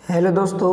Hello दोस्तों,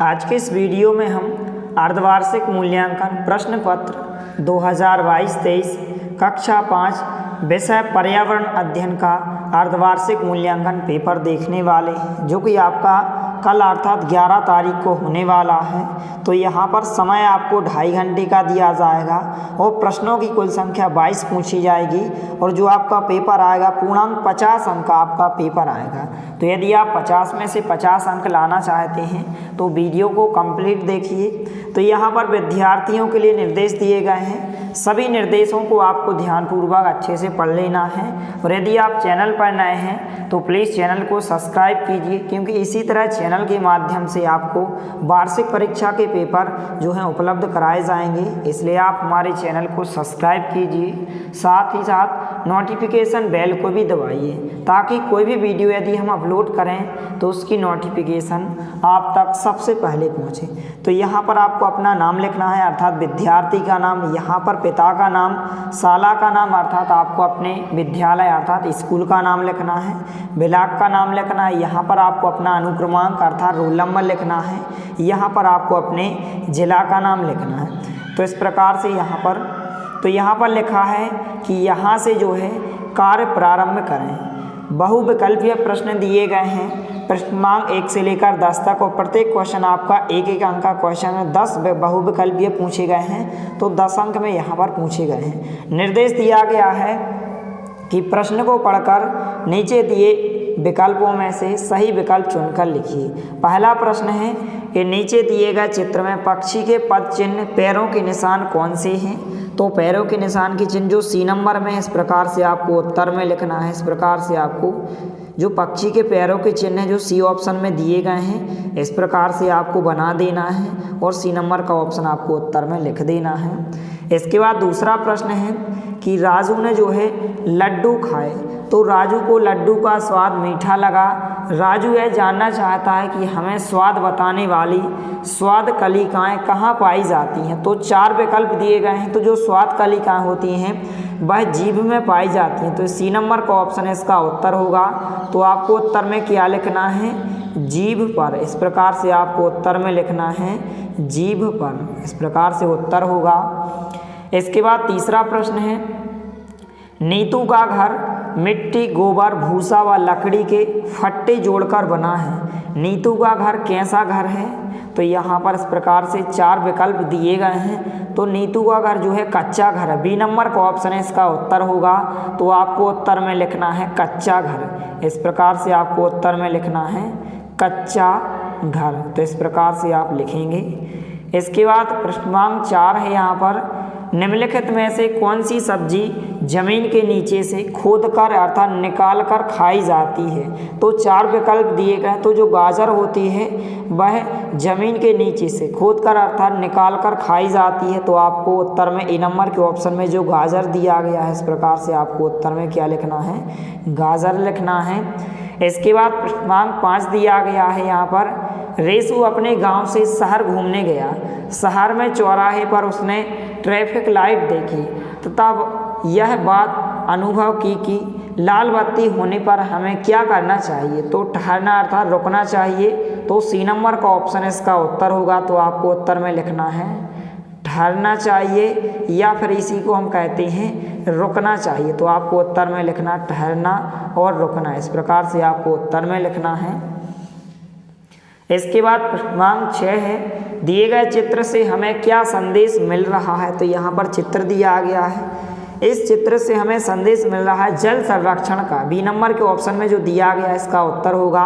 आज के इस वीडियो में हम अर्धवार्षिक मूल्यांकन प्रश्न पत्र 2022-23 कक्षा 5 विषय पर्यावरण अध्ययन का अर्धवार्षिक मूल्यांकन पेपर देखने वाले हैं, जो कि आपका कल अर्थात 11 तारीख को होने वाला है। तो यहाँ पर समय आपको 2.5 घंटे का दिया जाएगा और प्रश्नों की कुल संख्या 22 पूछी जाएगी और जो आपका पेपर आएगा पूर्णांक 50 अंक का आपका पेपर आएगा। तो यदि आप 50 में से 50 अंक लाना चाहते हैं तो वीडियो को कंप्लीट देखिए। तो यहाँ पर विद्यार्थियों के लिए निर्देश दिए गए हैं, सभी निर्देशों को आपको ध्यानपूर्वक अच्छे से पढ़ लेना है। और यदि आप चैनल पर नए हैं तो प्लीज़ चैनल को सब्सक्राइब कीजिए, क्योंकि इसी तरह चैनल के माध्यम से आपको वार्षिक परीक्षा के पेपर जो हैं उपलब्ध कराए जाएंगे। इसलिए आप हमारे चैनल को सब्सक्राइब कीजिए, साथ ही साथ नोटिफिकेशन बेल को भी दबाइए, ताकि कोई भी वीडियो यदि हम अपलोड करें तो उसकी नोटिफिकेशन आप तक सबसे पहले पहुंचे। तो यहाँ पर आपको अपना नाम लिखना है, अर्थात विद्यार्थी का नाम, यहाँ पर पिता का नाम, शाला का नाम अर्थात आपको अपने विद्यालय अर्थात स्कूल का नाम लिखना है, ब्लॉक का नाम लिखना है, यहाँ पर आपको अपना अनुक्रमांक अर्थात रोल नंबर लिखना है, यहाँ पर आपको अपने जिला का नाम लिखना है। तो इस प्रकार से यहाँ पर लिखा है कि यहाँ से जो है कार्य प्रारंभ करें। बहुविकल्पीय प्रश्न दिए गए हैं, प्रश्नांक 1 से लेकर 10 तक, और प्रत्येक क्वेश्चन आपका 1-1 अंक का क्वेश्चन है। 10 बहुविकल्पीय पूछे गए हैं, तो 10 अंक में यहाँ पर पूछे गए हैं। निर्देश दिया गया है कि प्रश्न को पढ़कर नीचे दिए विकल्पों में से सही विकल्प चुनकर लिखिए। पहला प्रश्न है कि नीचे दिए गए चित्र में पक्षी के पद चिन्ह पैरों के निशान कौन से हैं। तो पैरों के निशान की चिन्ह जो सी नंबर में है, इस प्रकार से आपको उत्तर में लिखना है। इस प्रकार से आपको जो पक्षी के पैरों के चिन्ह हैं जो सी ऑप्शन में दिए गए हैं, इस प्रकार से आपको बना देना है और सी नंबर का ऑप्शन आपको उत्तर में लिख देना है। इसके बाद दूसरा प्रश्न है कि राजू ने जो है लड्डू खाए, तो राजू को लड्डू का स्वाद मीठा लगा। राजू यह जानना चाहता है कि हमें स्वाद बताने वाली स्वाद कलिकाएँ कहाँ पाई जाती हैं। तो 4 विकल्प दिए गए हैं, तो जो स्वाद कलिकाएँ होती हैं वह जीभ में पाई जाती हैं। तो सी नंबर का ऑप्शन इसका उत्तर होगा। तो आपको उत्तर में क्या लिखना है? जीभ पर। इस प्रकार से आपको उत्तर में लिखना है जीभ पर। इस प्रकार से उत्तर होगा। इसके बाद तीसरा प्रश्न है, नीतू का घर मिट्टी, गोबर, भूसा व लकड़ी के फट्टे जोड़कर बना है। नीतू का घर कैसा घर है? तो यहाँ पर इस प्रकार से 4 विकल्प दिए गए हैं। तो नीतू का घर जो है कच्चा घर है। बी नंबर का ऑप्शन है इसका उत्तर होगा। तो आपको उत्तर में लिखना है कच्चा घर। इस प्रकार से आपको उत्तर में लिखना है कच्चा घर। तो इस प्रकार से आप लिखेंगे। इसके बाद प्रश्नांक 4 है, यहाँ पर निम्नलिखित में से कौन सी सब्जी जमीन के नीचे से खोदकर अर्थात निकाल कर खाई जाती है। तो 4 विकल्प दिए गए। तो जो गाजर होती है वह जमीन के नीचे से खोदकर अर्थात निकाल कर खाई जाती है। तो आपको उत्तर में ए नंबर के ऑप्शन में जो गाजर दिया गया है, इस प्रकार से आपको उत्तर में क्या लिखना है? गाजर लिखना है। इसके बाद प्रश्नांक 5 दिया गया है, यहाँ पर रेसू अपने गांव से शहर घूमने गया। शहर में चौराहे पर उसने ट्रैफिक लाइट देखी तथा यह बात अनुभव की कि लाल बत्ती होने पर हमें क्या करना चाहिए। तो ठहरना अर्थात रुकना चाहिए। तो सी नंबर का ऑप्शन इसका उत्तर होगा। तो आपको उत्तर में लिखना है ठहरना चाहिए, या फिर इसी को हम कहते हैं रुकना चाहिए। तो आपको उत्तर में लिखना ठहरना और रुकना। इस प्रकार से आपको उत्तर में लिखना है। इसके बाद प्रश्नांक 6 है, दिए गए चित्र से हमें क्या संदेश मिल रहा है। तो यहाँ पर चित्र दिया गया है, इस चित्र से हमें संदेश मिल रहा है जल संरक्षण का। बी नंबर के ऑप्शन में जो दिया गया है इसका उत्तर होगा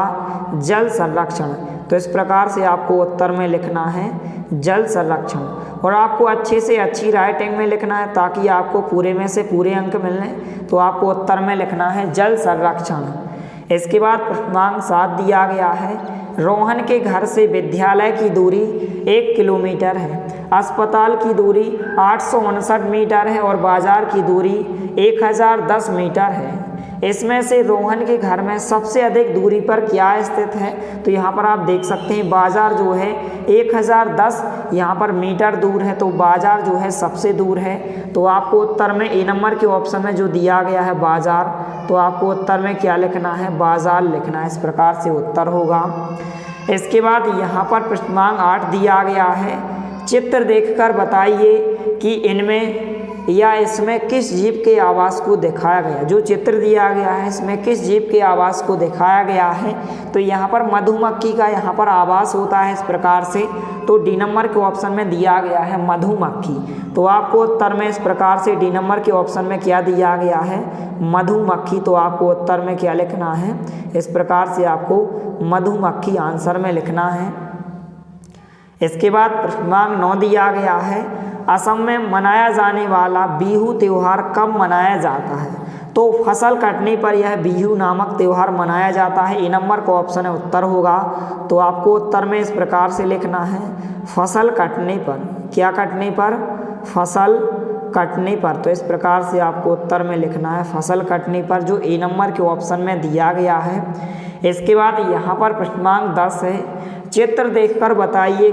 जल संरक्षण। तो इस प्रकार से आपको उत्तर में लिखना है जल संरक्षण, और आपको अच्छे से अच्छी राइटिंग में लिखना है ताकि आपको पूरे में से पूरे अंक मिलने। तो आपको उत्तर में लिखना है जल संरक्षण। इसके बाद प्रश्नांक 7 दिया गया है, रोहन के घर से विद्यालय की दूरी 1 किलोमीटर है, अस्पताल की दूरी 859 मीटर है और बाजार की दूरी 1010 मीटर है। इसमें से रोहन के घर में सबसे अधिक दूरी पर क्या स्थित है। तो यहाँ पर आप देख सकते हैं बाजार जो है 1010 यहाँ पर मीटर दूर है, तो बाजार जो है सबसे दूर है। तो आपको उत्तर में ए नंबर के ऑप्शन में जो दिया गया है बाजार, तो आपको उत्तर में क्या लिखना है? बाजार लिखना है। इस प्रकार से उत्तर होगा। इसके बाद यहाँ पर प्रश्न क्रमांक 8 दिया गया है, चित्र देखकर बताइए कि इनमें या इसमें किस जीव के आवास को दिखाया गया। जो चित्र दिया गया है इसमें किस जीव के आवास को दिखाया गया है, तो यहाँ पर मधुमक्खी का यहाँ पर आवास होता है इस प्रकार से। तो डी नंबर के ऑप्शन में दिया गया है मधुमक्खी। तो आपको उत्तर में इस प्रकार से डी नंबर के ऑप्शन में क्या दिया गया है, मधुमक्खी। तो आपको उत्तर में क्या लिखना है, इस प्रकार से आपको मधुमक्खी आंसर में लिखना है। इसके बाद प्रश्न क्रमांक 9 दिया गया है, असम में मनाया जाने वाला बिहू त्यौहार कब मनाया जाता है। तो फसल कटने पर यह बिहू नामक त्यौहार मनाया जाता है। ए नंबर का ऑप्शन है उत्तर होगा। तो आपको उत्तर में इस प्रकार से लिखना है, फसल कटने पर। क्या कटने पर, फसल कटने पर। तो इस प्रकार से आपको उत्तर में लिखना है फसल कटने पर, जो ए नंबर के ऑप्शन में दिया गया है। इसके बाद यहाँ पर प्रश्न क्रमांक 10 है, चित्र देखकर बताइए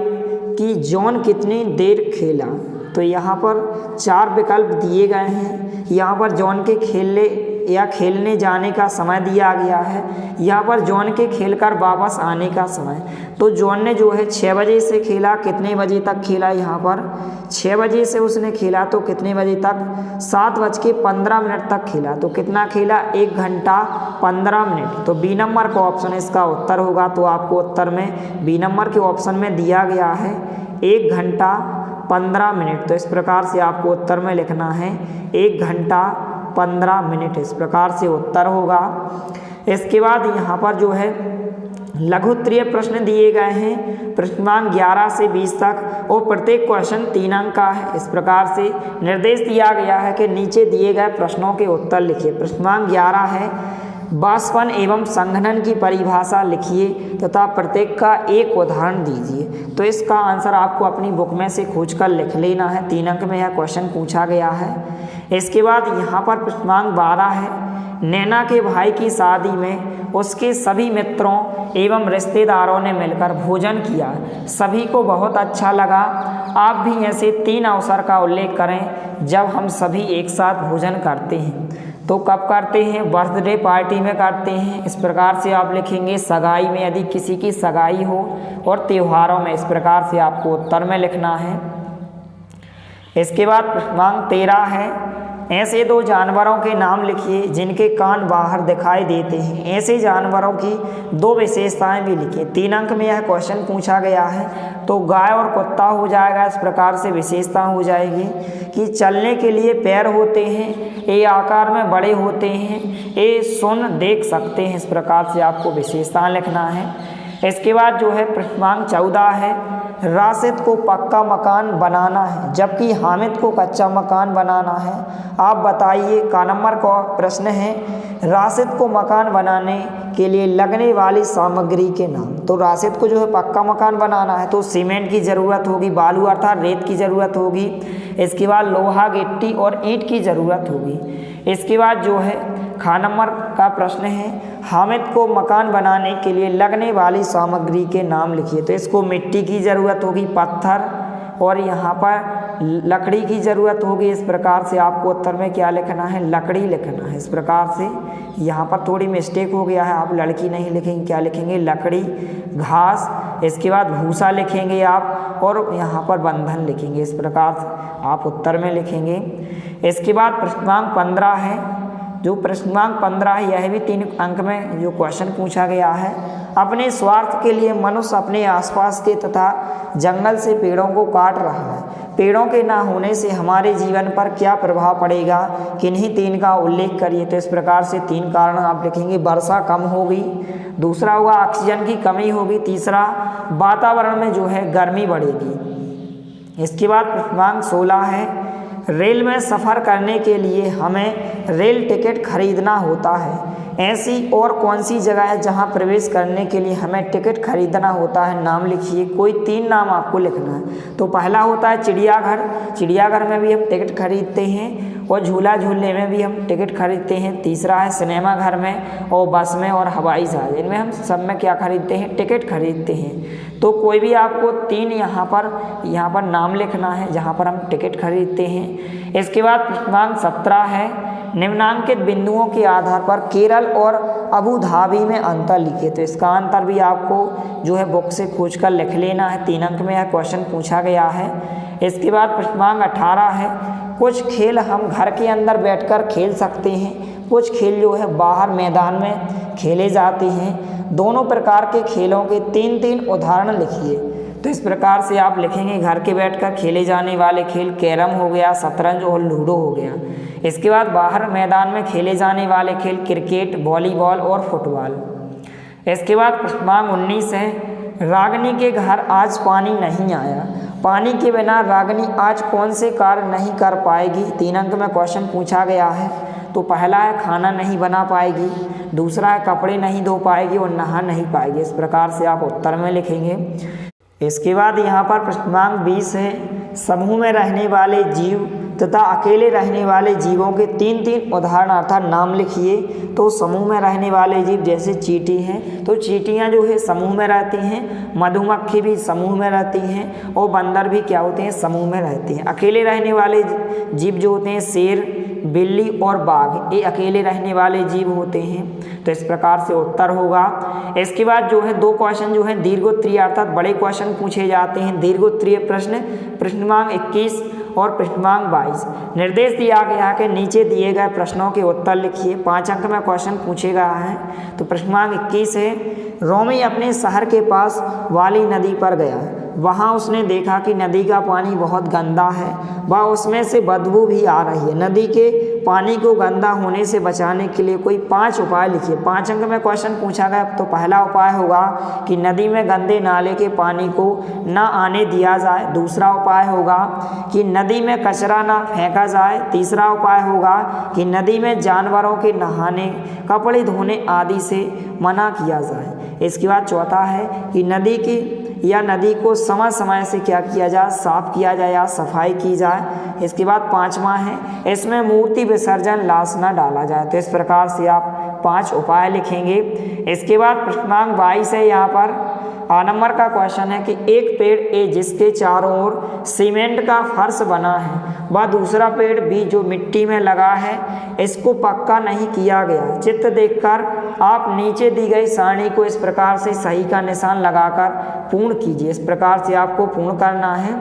कि जॉन कितनी देर खेला। तो यहाँ पर 4 विकल्प दिए गए हैं। यहाँ पर जॉन के खेलने या खेलने जाने का समय दिया गया है, यहाँ पर जॉन के खेलकर वापस आने का समय। तो जॉन ने जो है 6 बजे से खेला, कितने बजे तक खेला, यहाँ पर 6 बजे से उसने खेला तो कितने बजे तक, 7:15 तक खेला। तो कितना खेला, 1 घंटा 15 मिनट। तो बी नंबर का ऑप्शन इसका उत्तर होगा। तो आपको उत्तर में बी नंबर के ऑप्शन में दिया गया है 1 घंटा 15 मिनट। तो इस प्रकार से आपको उत्तर में लिखना है 1 घंटा 15 मिनट, इस प्रकार से उत्तर होगा। इसके बाद यहाँ पर जो है लघु उत्तरीय प्रश्न दिए गए हैं, प्रश्न क्रमांक 11 से 20 तक, और प्रत्येक क्वेश्चन 3 अंक का है। इस प्रकार से निर्देश दिया गया है कि नीचे दिए गए प्रश्नों के उत्तर लिखिए। प्रश्न क्रमांक 11 है, बाष्पन एवं संघनन की परिभाषा लिखिए तथा प्रत्येक का एक उदाहरण दीजिए। तो इसका आंसर आपको अपनी बुक में से खोजकर लिख लेना है। 3 अंक में यह क्वेश्चन पूछा गया है। इसके बाद यहाँ पर प्रश्न क्रमांक 12 है, नैना के भाई की शादी में उसके सभी मित्रों एवं रिश्तेदारों ने मिलकर भोजन किया, सभी को बहुत अच्छा लगा। आप भी ऐसे 3 अवसर का उल्लेख करें जब हम सभी एक साथ भोजन करते हैं। तो कब करते हैं, बर्थडे पार्टी में करते हैं। इस प्रकार से आप लिखेंगे, सगाई में यदि किसी की सगाई हो, और त्योहारों में। इस प्रकार से आपको उत्तर में लिखना है। इसके बाद प्रश्न क्रमांक 13 है, ऐसे 2 जानवरों के नाम लिखिए जिनके कान बाहर दिखाई देते हैं। ऐसे जानवरों की 2 विशेषताएं भी लिखिए। 3 अंक में यह क्वेश्चन पूछा गया है। तो गाय और कुत्ता हो जाएगा। इस प्रकार से विशेषता हो जाएगी कि चलने के लिए पैर होते हैं, ये आकार में बड़े होते हैं, ये सुन देख सकते हैं। इस प्रकार से आपको विशेषता लिखना है। इसके बाद जो है प्रश्न क्रमांक 14 है, राशिद को पक्का मकान बनाना है जबकि हामिद को कच्चा मकान बनाना है। आप बताइए। का नंबर का प्रश्न है, राशिद को मकान बनाने के लिए लगने वाली सामग्री के नाम। तो राशिद को जो है पक्का मकान बनाना है तो सीमेंट की ज़रूरत होगी, बालू अर्थात रेत की ज़रूरत होगी। इसके बाद लोहा, गिट्टी और ईंट की ज़रूरत होगी। इसके बाद जो है खा नंबर का प्रश्न है, हामिद को मकान बनाने के लिए लगने वाली सामग्री के नाम लिखिए। तो इसको मिट्टी की ज़रूरत होगी, पत्थर, और यहाँ पर लकड़ी की ज़रूरत होगी। इस प्रकार से आपको उत्तर में क्या लिखना है, लकड़ी लिखना है। इस प्रकार से यहाँ पर थोड़ी मिस्टेक हो गया है, आप लड़की नहीं लिखेंगे, क्या लिखेंगे, लकड़ी, घास। इसके बाद भूसा लिखेंगे आप, और यहाँ पर बंधन लिखेंगे। इस प्रकार से आप उत्तर में लिखेंगे। इसके बाद प्रश्न क्रमांक 15 है, जो प्रश्न क्रमांक 15 है यह भी 3 अंक में जो क्वेश्चन पूछा गया है। अपने स्वार्थ के लिए मनुष्य अपने आसपास के तथा जंगल से पेड़ों को काट रहा है। पेड़ों के ना होने से हमारे जीवन पर क्या प्रभाव पड़ेगा, किन्हीं 3 का उल्लेख करिए। तो इस प्रकार से 3 कारण आप लिखेंगे, वर्षा कम होगी, दूसरा होगा ऑक्सीजन की कमी होगी, तीसरा वातावरण में जो है गर्मी बढ़ेगी। इसके बाद प्रश्न क्रमांक 16 है, रेल में सफ़र करने के लिए हमें रेल टिकट खरीदना होता है। ऐसी और कौन सी जगह है जहां प्रवेश करने के लिए हमें टिकट खरीदना होता है, नाम लिखिए। कोई 3 नाम आपको लिखना है। तो पहला होता है चिड़ियाघर, चिड़ियाघर में भी हम टिकट खरीदते हैं, और झूला झूलने में भी हम टिकट खरीदते हैं। तीसरा है सिनेमा घर में, और बस में, और हवाई जहाज, इनमें हम सब में क्या खरीदते हैं, टिकट खरीदते हैं। तो कोई भी आपको 3 यहाँ पर नाम लिखना है जहाँ पर हम टिकट खरीदते हैं। इसके बाद प्रश्न क्रमांक 17 है, निम्नांकित बिंदुओं के आधार पर केरल और अबू धाबी में अंतर लिखे। तो इसका अंतर भी आपको जो है बुक से खोज कर लिख लेना है। 3 अंक में यह क्वेश्चन पूछा गया है। इसके बाद प्रश्नांक 18 है, कुछ खेल हम घर के अंदर बैठकर खेल सकते हैं, कुछ खेल जो है बाहर मैदान में खेले जाते हैं। दोनों प्रकार के खेलों के 3-3 उदाहरण लिखिए। तो इस प्रकार से आप लिखेंगे, घर के बैठकर खेले जाने वाले खेल कैरम हो गया, शतरंज और लूडो हो गया। इसके बाद बाहर मैदान में खेले जाने वाले खेल क्रिकेट, वॉलीबॉल और फुटबॉल। इसके बाद प्रश्नांक 19 है, रागिनी के घर आज पानी नहीं आया, पानी के बिना रागिनी आज कौन से कार्य नहीं कर पाएगी। 3 अंक में क्वेश्चन पूछा गया है। तो पहला है खाना नहीं बना पाएगी, दूसरा है कपड़े नहीं धो पाएगी और नहा नहीं पाएगी। इस प्रकार से आप उत्तर में लिखेंगे। इसके बाद यहाँ पर प्रश्नांक 20 है, समूह में रहने वाले जीव तथा अकेले रहने वाले जीवों के 3-3 उदाहरण अर्थात नाम लिखिए। तो समूह में रहने वाले जीव जैसे चींटी हैं, तो चींटियाँ जो है समूह में रहती हैं, मधुमक्खी भी समूह में रहती हैं और बंदर भी क्या होते हैं, समूह में रहती हैं। अकेले रहने वाले जीव जो होते हैं शेर, बिल्ली और बाघ, ये अकेले रहने वाले जीव होते हैं। तो इस प्रकार से उत्तर होगा। इसके बाद जो है 2 क्वेश्चन जो है दीर्घोत्तरीय अर्थात बड़े क्वेश्चन पूछे जाते हैं। दीर्घोत्तरीय प्रश्न प्रश्नांक 21 और प्रश्नांक 22। निर्देश दिया गया है कि नीचे दिए गए प्रश्नों के उत्तर लिखिए। 5 अंक में क्वेश्चन पूछे गया है। तो प्रश्नांक 21 है, रोमी अपने शहर के पास वाली नदी पर गया, वहाँ उसने देखा कि नदी का पानी बहुत गंदा है व उसमें से बदबू भी आ रही है। नदी के पानी को गंदा होने से बचाने के लिए कोई 5 उपाय लिखिए। 5 अंक में क्वेश्चन पूछा गया। तो पहला उपाय होगा कि नदी में गंदे नाले के पानी को ना आने दिया जाए। दूसरा उपाय होगा कि नदी में कचरा ना फेंका जाए। तीसरा उपाय होगा कि नदी में जानवरों के नहाने, कपड़े धोने आदि से मना किया जाए। इसके बाद चौथा है कि नदी को समय समय से क्या किया जाए, साफ किया जाए या सफाई की जाए। इसके बाद 5वां है, इसमें मूर्ति विसर्जन लाश न डाला जाए। तो इस प्रकार से आप 5 उपाय लिखेंगे। इसके बाद प्रश्नांक 22 है, यहाँ पर आ नंबर का क्वेश्चन है कि एक पेड़ ए जिसके चारों ओर सीमेंट का फर्श बना है व दूसरा पेड़ बी जो मिट्टी में लगा है, इसको पक्का नहीं किया गया। चित्र देखकर आप नीचे दी गई सारणी को इस प्रकार से सही का निशान लगाकर पूर्ण कीजिए। इस प्रकार से आपको पूर्ण करना है।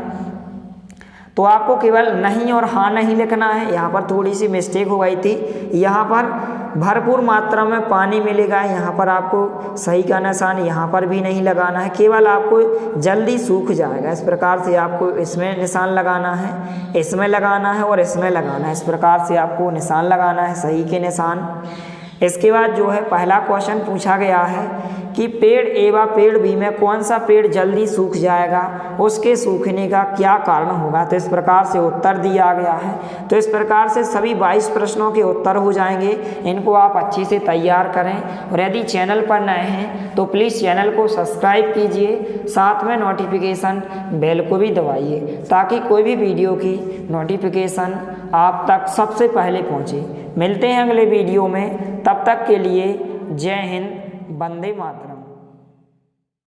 तो आपको केवल नहीं और हाँ नहीं लिखना है। यहाँ पर थोड़ी सी मिस्टेक हो गई थी। यहाँ पर भरपूर मात्रा में पानी मिलेगा, यहाँ पर आपको सही का निशान यहाँ पर भी नहीं लगाना है। केवल आपको जल्दी सूख जाएगा, इस प्रकार से आपको इसमें निशान लगाना है, इसमें लगाना है और इसमें लगाना है। इस प्रकार से आपको निशान लगाना है, सही के निशान। इसके बाद जो है पहला क्वेश्चन पूछा गया है कि पेड़ ए व पेड़ बी में कौन सा पेड़ जल्दी सूख जाएगा, उसके सूखने का क्या कारण होगा। तो इस प्रकार से उत्तर दिया गया है। तो इस प्रकार से सभी 22 प्रश्नों के उत्तर हो जाएंगे। इनको आप अच्छे से तैयार करें और यदि चैनल पर नए हैं तो प्लीज़ चैनल को सब्सक्राइब कीजिए, साथ में नोटिफिकेशन बेल को भी दबाइए ताकि कोई भी वीडियो की नोटिफिकेशन आप तक सबसे पहले पहुँचे। मिलते हैं अगले वीडियो में, तब तक के लिए जय हिंद, वंदे मातरम।